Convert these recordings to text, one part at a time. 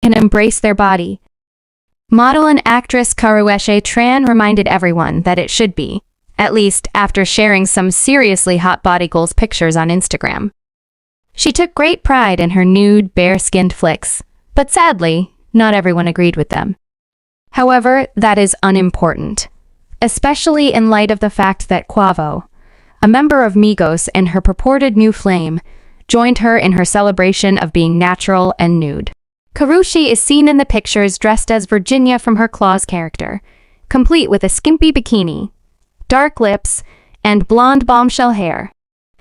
can embrace their body. Model and actress Karrueche Tran reminded everyone that it should be, at least after sharing some seriously hot body goals pictures on Instagram. She took great pride in her nude, bare-skinned flicks, but sadly, not everyone agreed with them. However, that is unimportant, especially in light of the fact that Quavo, a member of Migos and her purported new flame, joined her in her celebration of being natural and nude. Karrueche is seen in the pictures dressed as Virginia from her Claws character, complete with a skimpy bikini, dark lips, and blonde bombshell hair.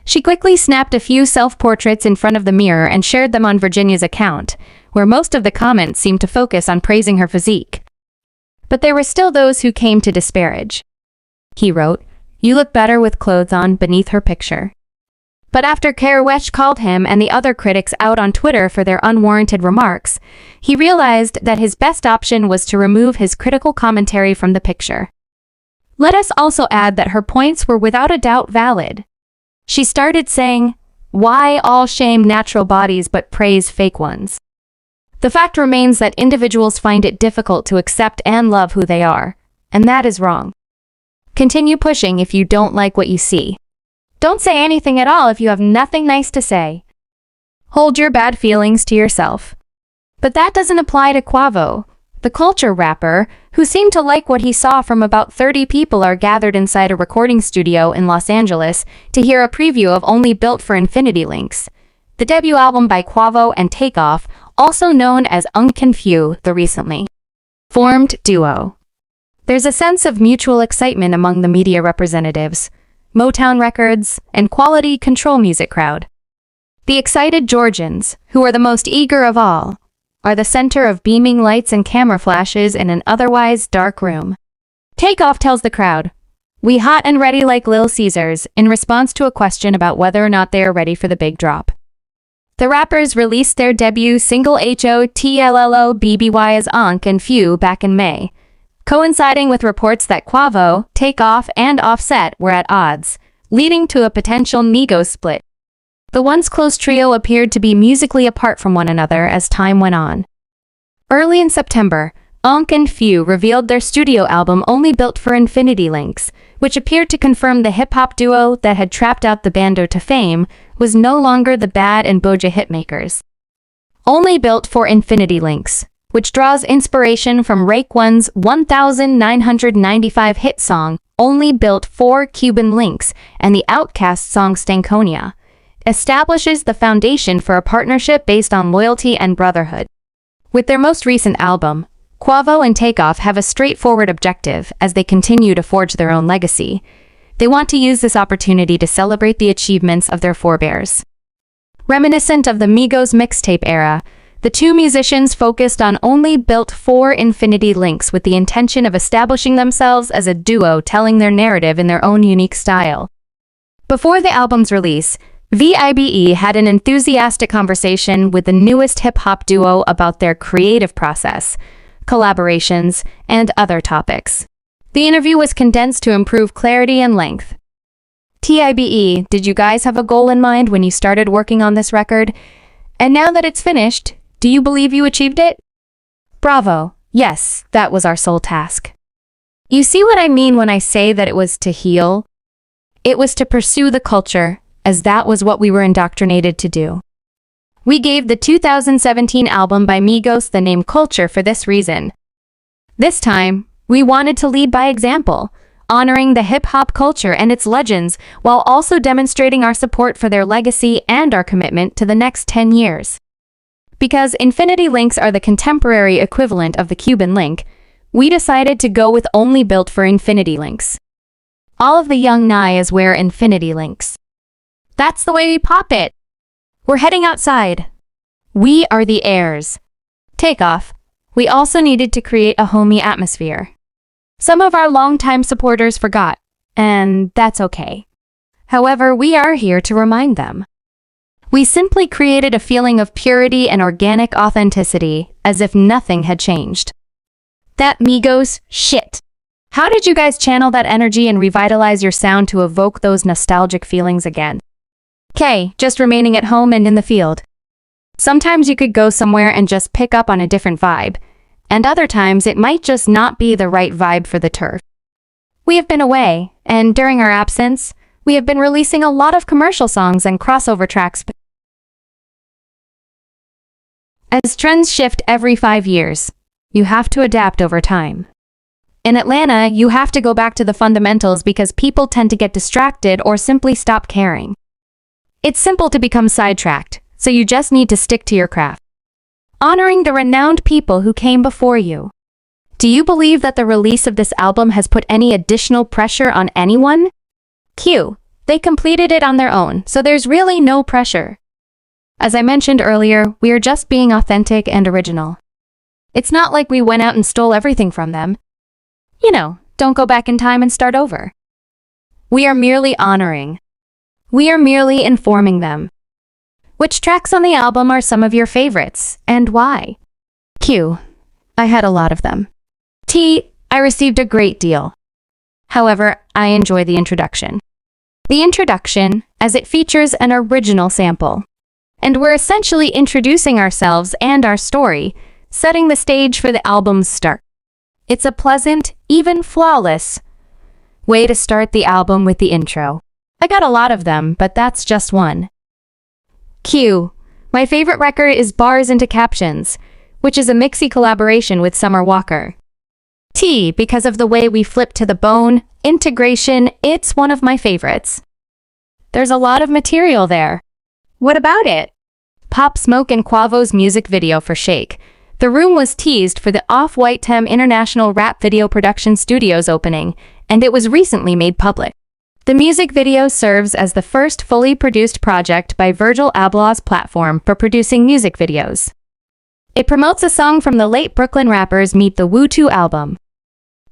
She quickly snapped a few self-portraits in front of the mirror and shared them on Virginia's account, where most of the comments seemed to focus on praising her physique. But there were still those who came to disparage. He wrote, "You look better with clothes on," beneath her picture. But after Karrueche called him and the other critics out on Twitter for their unwarranted remarks, he realized that his best option was to remove his critical commentary from the picture. Let us also add that her points were without a doubt valid. She started saying, "Why all shame natural bodies but praise fake ones?" The fact remains that individuals find it difficult to accept and love who they are, and that is wrong. Continue pushing if you don't like what you see. Don't say anything at all if you have nothing nice to say. Hold your bad feelings to yourself. But that doesn't apply to Quavo, the culture rapper, who seemed to like what he saw from about 30 people are gathered inside a recording studio in Los Angeles to hear a preview of Only Built for Infinity Links, the debut album by Quavo and Takeoff, also known as Few, the recently formed duo. There's a sense of mutual excitement among the media representatives, Motown Records, and Quality Control Music crowd. The excited Georgians, who are the most eager of all, are the center of beaming lights and camera flashes in an otherwise dark room. Takeoff tells the crowd, "We hot and ready like Lil Caesars," in response to a question about whether or not they are ready for the big drop. The rappers released their debut single HOTLLOBBY as and Few back in May, coinciding with reports that Quavo, Takeoff, and Offset were at odds, leading to a potential Migos split. The once close trio appeared to be musically apart from one another as time went on. Early in September, and Few revealed their studio album Only Built for Infinity Links, which appeared to confirm the hip-hop duo that had trapped out the bando to fame was no longer the Bad and Boja hitmakers. Only Built for Infinity Links, which draws inspiration from Raekwon's 1995 hit song Only Built for Cuban Links and the Outkast song Stankonia, establishes the foundation for a partnership based on loyalty and brotherhood. With their most recent album, Quavo and Takeoff have a straightforward objective as they continue to forge their own legacy. They want to use this opportunity to celebrate the achievements of their forebears. Reminiscent of the Migos mixtape era, the two musicians focused on Only Built for Infinity Links with the intention of establishing themselves as a duo telling their narrative in their own unique style. Before the album's release, VIBE had an enthusiastic conversation with the newest hip-hop duo about their creative process, collaborations, and other topics. The interview was condensed to improve clarity and length. TIBE, did you guys have a goal in mind when you started working on this record? And now that it's finished, do you believe you achieved it? Bravo. Yes, that was our sole task. You see what I mean when I say that it was to heal? It was to pursue the culture, as that was what we were indoctrinated to do. We gave the 2017 album by Migos the name Culture for this reason. This time, we wanted to lead by example, honoring the hip-hop culture and its legends while also demonstrating our support for their legacy and our commitment to the next 10 years. Because Infinity Links are the contemporary equivalent of the Cuban link, we decided to go with Only Built for Infinity Links. All of the young Nyas wear Infinity Links. That's the way we pop it. We're heading outside. We are the heirs. Takeoff. We also needed to create a homey atmosphere. Some of our longtime supporters forgot, and that's okay. However, we are here to remind them. We simply created a feeling of purity and organic authenticity, as if nothing had changed. That Migos shit. How did you guys channel that energy and revitalize your sound to evoke those nostalgic feelings again? K, just remaining at home and in the field. Sometimes you could go somewhere and just pick up on a different vibe, and other times it might just not be the right vibe for the turf. We have been away, and during our absence, we have been releasing a lot of commercial songs and crossover tracks. As trends shift every 5 years, you have to adapt over time. In Atlanta, you have to go back to the fundamentals because people tend to get distracted or simply stop caring. It's simple to become sidetracked, so you just need to stick to your craft. Honoring the renowned people who came before you. Do you believe that the release of this album has put any additional pressure on anyone? Q. They completed it on their own, so there's really no pressure. As I mentioned earlier, we are just being authentic and original. It's not like we went out and stole everything from them. You know, don't go back in time and start over. We are merely honoring. We are merely informing them. Which tracks on the album are some of your favorites, and why? Q. I had a lot of them. T. I received a great deal. However, I enjoy the introduction. The introduction, as it features an original sample. And we're essentially introducing ourselves and our story, setting the stage for the album's start. It's a pleasant, even flawless, way to start the album with the intro. I got a lot of them, but that's just one. Q. My favorite record is Bars into Captions, which is a Mixie collaboration with Summer Walker. T. Because of the way we flip to the bone, integration, it's one of my favorites. There's a lot of material there. What about it? Pop Smoke and Quavo's music video for Shake. The room was teased for the Off-White Tem International Rap Video Production Studios opening, and it was recently made public. The music video serves as the first fully produced project by Virgil Abloh's platform for producing music videos. It promotes a song from the late Brooklyn rappers Meet the Woo2 album.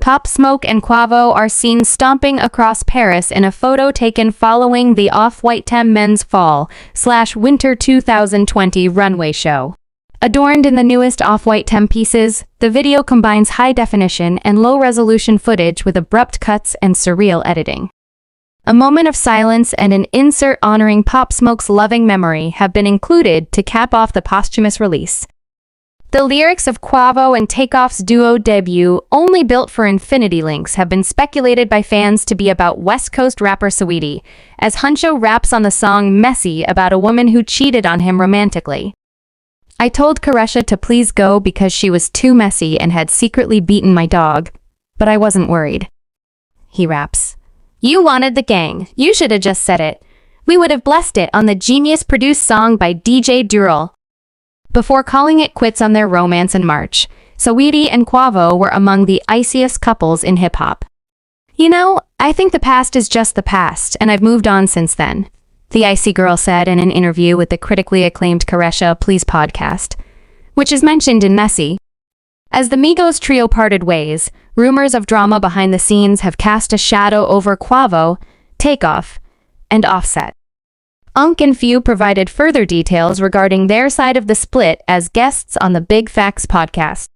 Pop Smoke and Quavo are seen stomping across Paris in a photo taken following the Off-White Tem Men's Fall/Winter 2020 runway show. Adorned in the newest Off-White Tem pieces, the video combines high-definition and low-resolution footage with abrupt cuts and surreal editing. A moment of silence and an insert honoring Pop Smoke's loving memory have been included to cap off the posthumous release. The lyrics of Quavo and Takeoff's duo debut, Only Built for Infinity Links, have been speculated by fans to be about West Coast rapper Saweetie, as Huncho raps on the song Messy about a woman who cheated on him romantically. I told Karesha to please go because she was too messy and had secretly beaten my dog, but I wasn't worried. He raps. You wanted the gang. You should have just said it. We would have blessed it on the genius-produced song by DJ Dural. Before calling it quits on their romance in March, Saweetie and Quavo were among the iciest couples in hip-hop. You know, I think the past is just the past, and I've moved on since then, the Icy Girl said in an interview with the critically acclaimed Karesha Please podcast, which is mentioned in Messy. As the Migos trio parted ways, rumors of drama behind the scenes have cast a shadow over Quavo, Takeoff, and Offset. Unk and Few provided further details regarding their side of the split as guests on the Big Facts podcast.